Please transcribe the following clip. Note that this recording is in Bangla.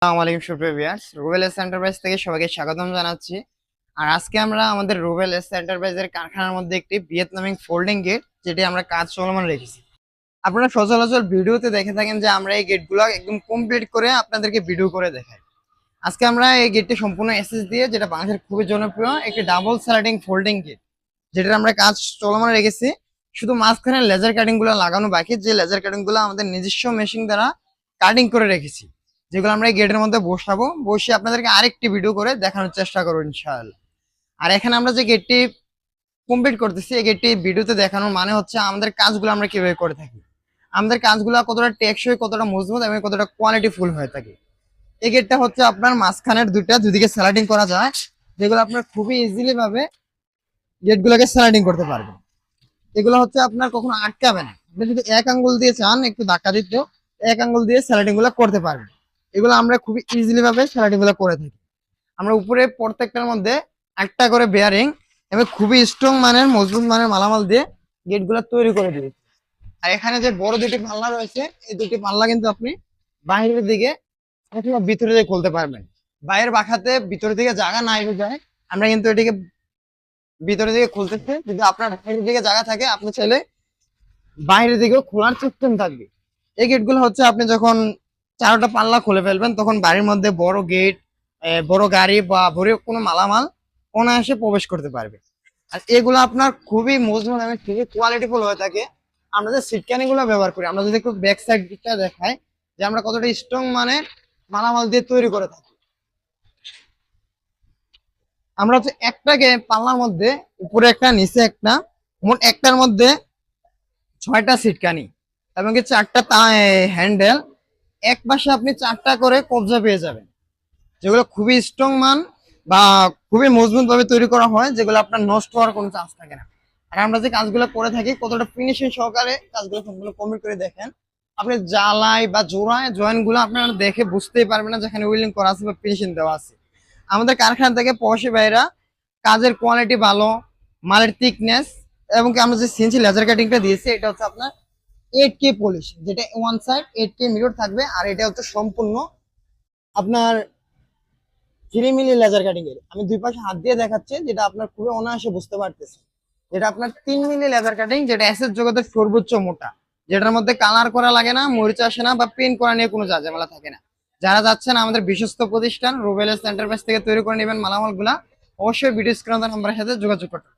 আসসালামু আলাইকুম সুপ্রিয় ভিউয়ার্স, রুবেল এস এন্টারপ্রাইজ থেকে সবাইকে স্বাগতম জানাচ্ছি। আর আজকে আমরা আমাদের রুবেল এস এন্টারপ্রাইজের কারখানার মধ্যে একটি ভিয়েতনামিক ফোল্ডিং গেট যেটি আমরা কাজ চলমান রেখেছি। আপনারা সচরাচর ভিডিওতে দেখে থাকেন যে আমরা এই গেটগুলো একদম কমপ্লিট করে আপনাদেরকে ভিডিও করে দেখাই। আজকে আমরা এই গেটটি সম্পূর্ণ এসএস দিয়ে, যেটা বাংলাদেশের খুবই জনপ্রিয় একটি ডাবল স্লাইডিং ফোল্ডিং গেট, যেটার আমরা কাজ চলমান রেখেছি। শুধু মাঝখানে লেজার কাটিং গুলো লাগানো বাকি, যে লেজার কাটিং গুলো আমাদের নিজস্ব মেশিন দ্বারা কাটিং করে রেখেছি, যেগুলো আমরা এই গেটের মধ্যে বসে আপনাদেরকে আরেকটি ভিডিও করে দেখানোর চেষ্টা করবো ইনশাআল্লাহ। আর এখানে আমরা যে গেটটি কমপ্লিট করতেছি, এই গেটটি ভিডিওতে দেখানোর মানে হচ্ছে আমাদের কাজগুলো আমরা কিভাবে করে থাকি, আমাদের কাজগুলো কতটা টেকসই, কতটা মজবুত এবং কতটা কোয়ালিটি ফুল হয়ে থাকে। এই গেটটা হচ্ছে আপনার মাঝখানের দুদিকে স্লাইডিং করা যায়, যেগুলো আপনার খুবই ইজিলি ভাবে গেটগুলোকে স্লাইডিং করতে পারবেন। এগুলো হচ্ছে আপনার কখনো আটকাবে না। আপনি যদি এক আঙ্গুল দিয়ে চান একটু ধাক্কা দিতে, এক আঙ্গুল দিয়ে স্লাইডিং গুলো করতে পারবেন। এগুলো আমরা খুবই ইজিলি ভাবে স্লাইডিং গুলো করে থাকি। আমরা উপরে প্রত্যেকটার মধ্যে একটা করে বেয়ারিং এবং খুবই স্ট্রং মানের মজবুত মানের মালামাল দিয়ে গেট গুলো তৈরি করে দিই। আর এখানে যে বড় দুটি পাল্লা রয়েছে, এই দুটি পাল্লা কিন্তু আপনি বাইরের দিকে অথবা ভিতরে দিকে খুলতে পারবেন। বাইরের বাখাতে ভিতরের দিকে জায়গা নাই হয়ে যায়, আমরা কিন্তু এটিকে ভিতরের দিকে খুলতেছি। যদি আপনার বাইরের দিকে জায়গা থাকে, আপনি চাইলে বাইরের দিকেও খোলার সিস্টেম থাকবে। এই গেটগুলো হচ্ছে আপনি যখন চারটা পাল্লা খুলে ফেলবেন, তখন বাড়ির মধ্যে বড় গেট, বড় গাড়ি বা ভরে কোনো মালামাল অনায়াসে প্রবেশ করতে পারবে। আর এগুলো আপনার খুবই মজবুত এবং খুবই কোয়ালিটিফুল হয়ে থাকে। আমরা যে সিটকানি গুলো ব্যবহার করি, আমরা যদি একটু ব্যাক সাইডটা দেখাই যে আমরা কতটা স্ট্রং মানে মালামাল দিয়ে তৈরি করে থাকি। আমরা হচ্ছে একটাকে পাল্লার মধ্যে উপরে একটা নিচে একটা, মোট একটার মধ্যে 6টা সিটকানি এবং কি 4টা হ্যান্ডেল, এক পাশে আপনি 4টা করে কবজা পেয়ে যাবেন, যেগুলো খুবই স্ট্রং মান বা খুবই মজবুত ভাবে তৈরি করা হয়, যেগুলো আপনার নষ্ট হওয়ার কোনো চান্স থাকে না। আর আমরা যে কাজগুলো করে থাকি কতটা ফিনিশিং সহকারে কাজগুলো সম্পূর্ণ কমপ্লিট করে দেখেন, আপনি জ্বালাই বা জোড়ায় জয়েন্ট গুলো আপনারা দেখে বুঝতেই পারবেন না যেখানে উইলিং করা আছে বা ফিনিশিং দেওয়া আছে। আমাদের কারখানা থেকে প্রবাসী ভাইরা কাজের কোয়ালিটি ভালো, মালের থিকনেস এবং কি আমরা যে সিএনসি লেজার কাটিংটা দিয়েছি, এটা হচ্ছে আপনার 8K পলিশ, যেটা ওয়ান সাইড 8K মিরর থাকবে। আর এটা হচ্ছে সম্পূর্ণ আপনার 3 মিলি লেজার কাটিং এর। আমি দুই পাশে হাত দিয়ে দেখাচ্ছি, যেটা আপনার খুবই অনায়াসে বুঝতে পারতেছে। যেটা আপনার 3 মিলি লেজার কাটিং, যেটা এসএস জগতের সর্বোচ্চ মোটা, যেটার মধ্যে কালার করা লাগে না, মরিচা আসে না বা পেন্ট করা নিয়ে কোনো ঝামেলা থাকে না। যারা যাচ্ছেন আমাদের বিশ্বস্ত প্রতিষ্ঠান রুবেল এস এন্টারপ্রাইজ থেকে তৈরি করে নেবেন মালামাল গুলা, অবশ্যই ভিডিও স্ক্রিনে নাম্বারের সাথে যোগাযোগ করতে।